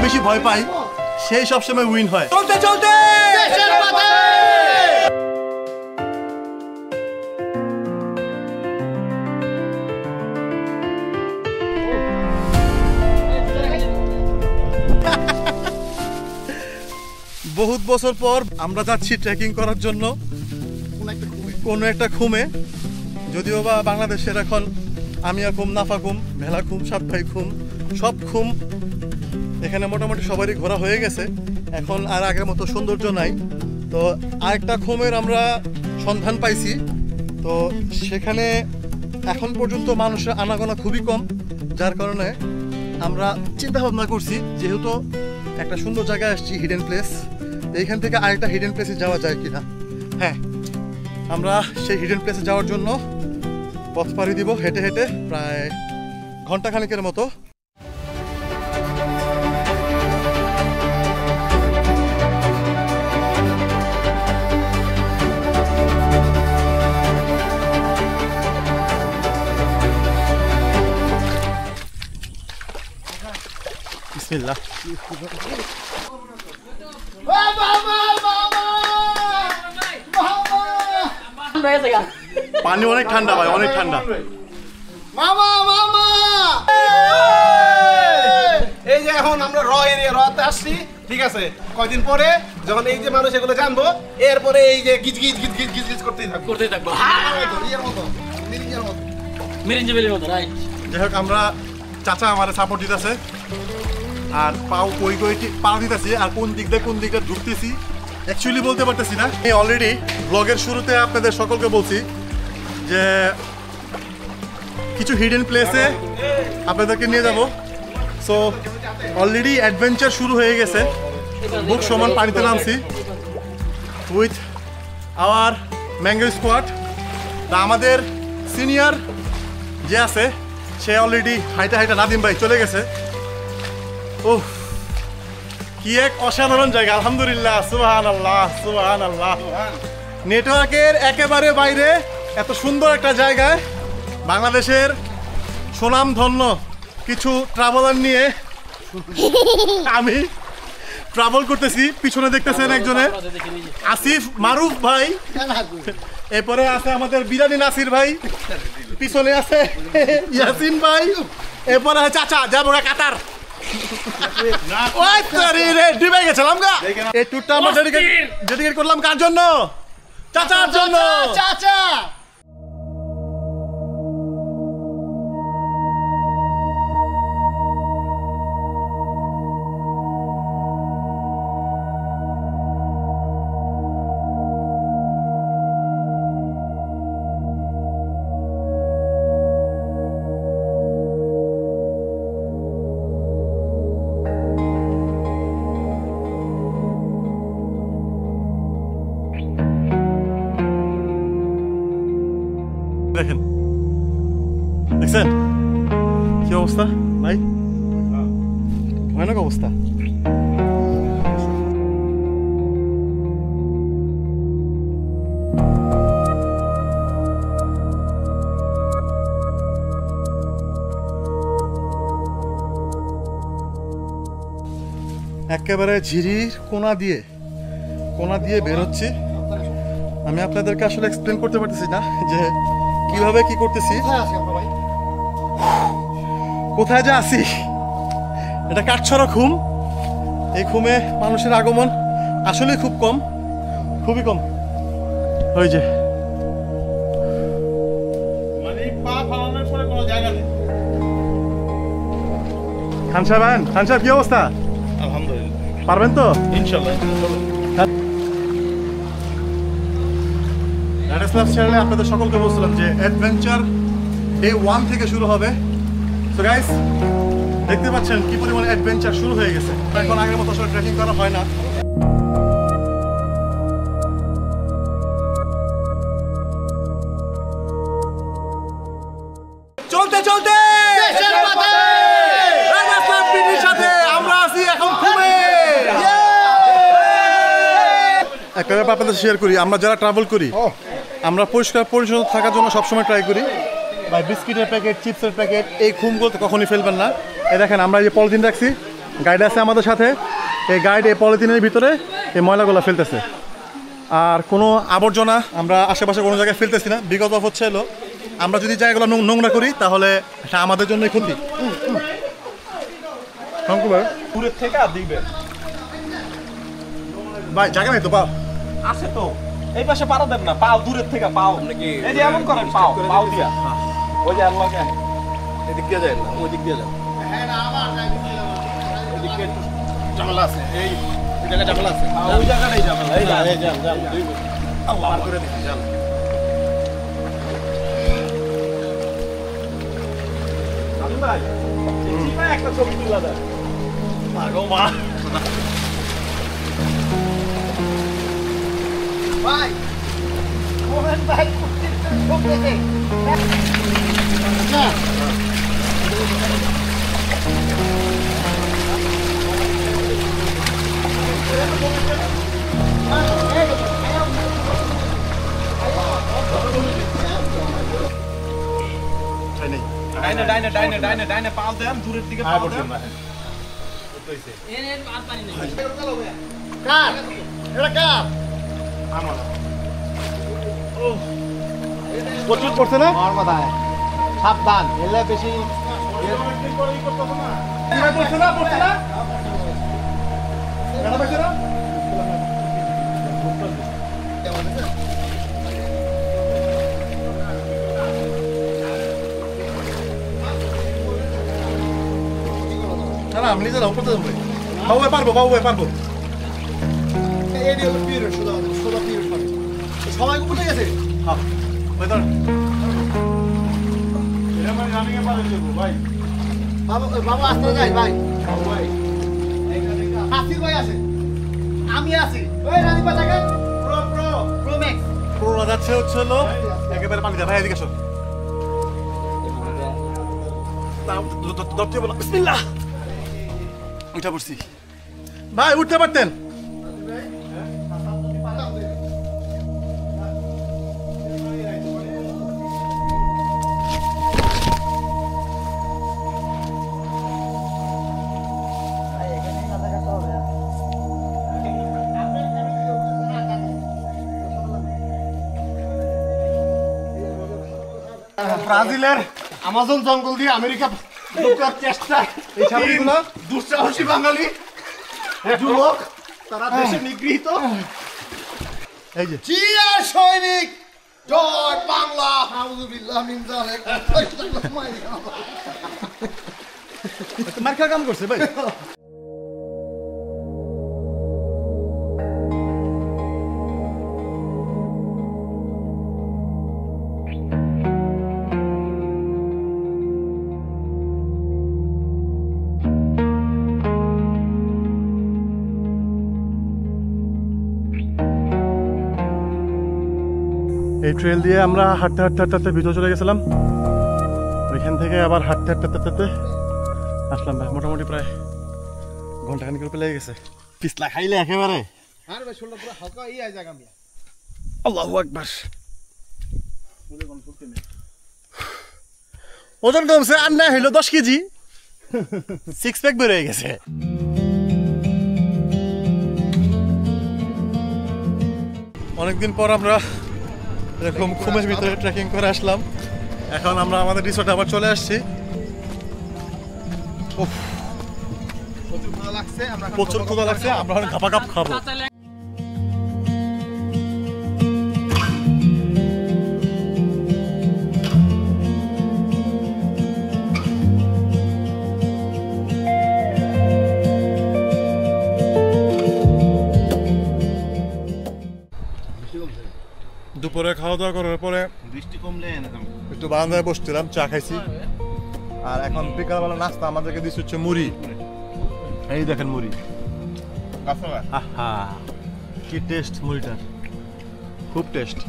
বেশি ভয় পায় সেই সবসময় উইন হয়। চলতে চলতে বহুত বছর পর আমরা যাচ্ছি ট্রেকিং করার জন্য কোনো একটা খুমে, যদিও বা বাংলাদেশের এখন আমিয়া খুম, নাফা খুম, ভেলা খুম, সাতভাই খুম, সব খুম এখানে মোটামুটি সবারই ঘোরা হয়ে গেছে। এখন আর আগের মতো সৌন্দর্য নাই। তো আরেকটা খুমের আমরা সন্ধান পাইছি। তো সেখানে এখন পর্যন্ত মানুষের আনাগোনা খুবই কম, যার কারণে আমরা চিন্তা ভাবনা করছি যেহেতু একটা সুন্দর জায়গায় আসছি, হিডেন প্লেস, এইখান থেকে আরেকটা হিডেন প্লেসে যাওয়া যায় কিনা। হ্যাঁ, আমরা সেই হিডেন প্লেসে যাওয়ার জন্য পথ পাড়ি দিব হেঁটে হেঁটে প্রায় ঘন্টাখানেকের মতো। বিসমিল্লাহ। পানি অনেক ঠান্ডা ভাই, অনেক ঠান্ডা। মামা মামা এই যে এখন আমরা রতে আসছি, ঠিক আছে? কয়দিন পরে যখন এই যে মানুষ এগুলো জানবো, এরপরে এই যে গিজ গিজ গিজ গিজ গিজ গিজ করতেই থাকবো। যাই হোক, আমরা চাচা আমার সাপোর্ট দিতেছে আর পাও কই কই পা দিতেছি, আর কোন দিক দিয়ে ঢুকতেছি অ্যাকচুয়ালি বলতে পারতেছি না। আমি অলরেডি ব্লগের শুরুতে আপনাদের সকলকে বলছি যে কিছু হিডেন প্লেসে আপনাদেরকে নিয়ে যাব। সো অলরেডি অ্যাডভেঞ্চার শুরু হয়ে গেছে, বুক সমান পানিতে নামছি উইথ আওয়ার ম্যাঙ্গো স্কোয়াড। আমাদের সিনিয়র যে আছে সে অলরেডি হাইটা নাদিম ভাই চলে গেছে। ওহ, কি এক অসাধারণ জায়গা, আলহামদুলিল্লাহ, সুবহানাল্লাহ সুবহানাল্লাহ। নেটওয়ার্কের একেবারে বাইরে এত সুন্দর একটা জায়গায় বাংলাদেশের সুনামধন্য কিছু ট্রাভেলার নিয়ে আমি ট্রাভেল করতেছি। পিছনে দেখতেছেন একজনে আসিফ মারুফ ভাই, এরপরে আছে আমাদের বিরানি নাসির ভাই, পিছনে আছে ইয়াসিন ভাই, এরপরে আছে চাচা যাবো কাতার। ডুবে গেছিলাম গা। এই ট্যুরটা আমরা ডেডিকেট করলাম কার জন্য? চাচার জন্য। চাচা দেখেন, দেখছেন কি অবস্থা ভাই, ভয়ানক অবস্থা। একেবারে ঝিরির কোনা দিয়ে বেরোচ্ছি। আমি আপনাদেরকে আসলে এক্সপ্লেন করতে পারতেছি না যে কিভাবে কি করতেছি, কোথায় যে আসি। এটা কাঠছড়া খুম। এই খুমে মানুষের আগমন আসলে খুব কম, খুবই কম। ওই যে খান সাহেব কি অবস্থা? আলহামদুলিল্লাহ, পারবেন তো ইনশাআল্লাহ। চ্যানেলে আপনাদের সকলকে বলছিলাম যে অ্যাডভেঞ্চার ডে 1 থেকে শুরু হবে। সো গাইস, দেখতে পাচ্ছেন কি পরিমাণে অ্যাডভেঞ্চার শুরু হয়ে গেছে। এখন আগের মতো আসলে ট্রেকিং করা হয় না। চলতে চলতে সাথে আমরা আছি এখন খুমে। একটা ব্যাপার আপনাদের শেয়ার করি, আমরা যারা ট্রাভেল করি আমরা পরিষ্কার পরিচ্ছন্ন থাকার জন্য সবসময় ট্রাই করি। বা বিস্কিটের প্যাকেট, চিপসের প্যাকেট এই খুমগুলোতে কখনই ফেলবেন না। এই দেখেন আমরা এই যে পলিথিন রাখছি, গাইড আছে আমাদের সাথে। এই গাইড এই পলিথিনের ভিতরে এই ময়লাগুলো ফেলতেছে। আর কোনো আবর্জনা আমরা আশেপাশে কোনো জায়গায় ফেলতেছি না, বিকজ অফ হচ্ছে হলো আমরা যদি জায়গাগুলো নোংরা করি তাহলে এটা আমাদের জন্যই ক্ষতি। দূরের থেকে আর দিবে ভাই জায়গা নাই তো পাও আছে তো, এই পাশে পারো দেন না, পাও দূরের থেকে পাও এই যে এমন করেন, পাও পাও দিয়া ওই যে আল্লাহ কেন এদিক দিয়ে যায় না, ওই দিক দিয়ে যান। হ্যাঁ না আবার ওই দিকে একটু ঝামেলা আছে, এই জায়গা ঝামেলা আছে, ওই জায়গা নাই ঝামেলা, এই যান এই যান যান আল্লাহ পার করে দিন যান। ভাই চিপা একটা ছবি তুলা দেন আগো মা ভাই মোহন ভাই ছবি না ডাইনে পাল দেন, দূরের দিকে পাল দেন। কার এটা কার আমার প্রচুর পড়ছে না আমার কথায় সাবধান, এলে বেশি পড়ছে না পড়ছে না এটা পড়ছে না না আমি নিজে দাও করতে দেবো বাবু পারবো সবাই উঠে গেছে। হ্যাঁ বাবা আসতে যাই ভাই, হাসির ভাই আছে, আমি আছি, ওই রানী পাচাকে প্রো ম্যাক্স পুরোনো যাচ্ছে হচ্ছে হলো একেবারে পানি দেয়। ভাই এদিকে আসো, বিসমিল্লাহ উঠে পড়ছি। ভাই উঠতে পারতেন। ব্রাজিলের আমাজন জঙ্গল দিয়ে আমেরিকা ঢোকার চেষ্টা, এই সামনেগুলো দুঃসাহসী বাঙালি যুবক, তারা দেশে নিগৃহীত। এই যে জিয়া সৈনিক জয় বাংলা, আউযুবিল্লাহ মিন যালিক। মার খাওয়া কাম করছে ভাই। এই ট্রেল দিয়ে আমরা হাঁটতে হাঁটতে হাঁটতে হাঁটতে ভিতরে চলে গেছিলাম। ওইখান থেকে আবার হাঁটতে হাঁটতে হাঁটতে হাঁটতে আসলাম। ভাই মোটামুটি প্রায় ঘন্টাখানিক করে লেগে গেছে। পিছলা খাইলে একেবারে আর ভাই শোলটা পুরো হালকা এই আই জায়গা মিয়া। আল্লাহু আকবার। ওজন কমছে আর না হইলো 10 কেজি, 6 প্যাক বের হয়ে গেছে। অনেকদিন পর আমরা এরকম খুমের ভিতরে ট্রেকিং করে আসলাম। এখন আমরা আমাদের রিসোর্টে আবার চলে আসছি। প্রচুর ক্ষুধা লাগছে, প্রচুর ক্ষুধা লাগছে, আমরা এখন ঘাপা কাপ খাবো। দুপুরে খাওয়া দাওয়া করার পরে বৃষ্টি কমলে একটু বারান্দায় বসছিলাম, চা খাইছি। আর এখন বিকালবেলা নাস্তা আমাদেরকে দিচ্ছে হচ্ছে মুড়ি। এই দেখেন মুড়ি, আহা কি টেস্ট মুড়িটার, খুব টেস্ট।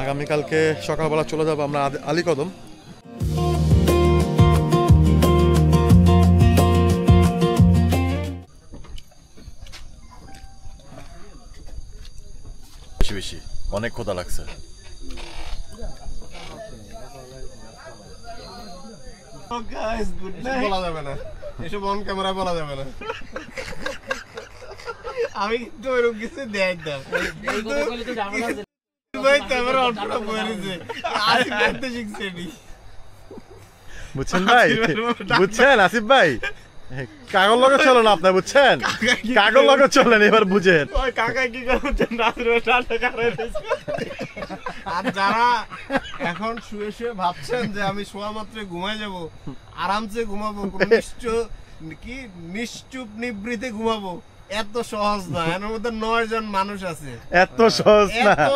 আগামীকালকে সকালবেলা চলে যাবো আমরা আলীকদম। বেশি বেশি অনেক ক্ষুধা লাগছে। গাইস গুড এসব বলা যাবে না, এসব অন ক্যামেরা বলা যাবে না। আমি কিন্তু ওরকম কিছু দেখতাম ভাই, ক্যামেরা অন করে বলেছে আসিফ করতে শিখছে নি। বুঝছেন ভাই, বুঝছেন আসিফ ভাই, কাগজ লগে চলো না আপনার, বুঝছেন কাগজ লগে চলেন, এবার বুঝেন। ওই কাকা কি করছেন, নাজরুল টাটা কারে আর যারা এখন শুয়ে শুয়ে ভাবছেন যে আমি শোয়া মাত্র ঘুমায় যাব, আরামসে ঘুমাবো, কোনো নিশ্চুপ নিবৃতে ঘুমাবো, এত সহজ না। এর মধ্যে 9 জন মানুষ আছে, এত সহজ না। এত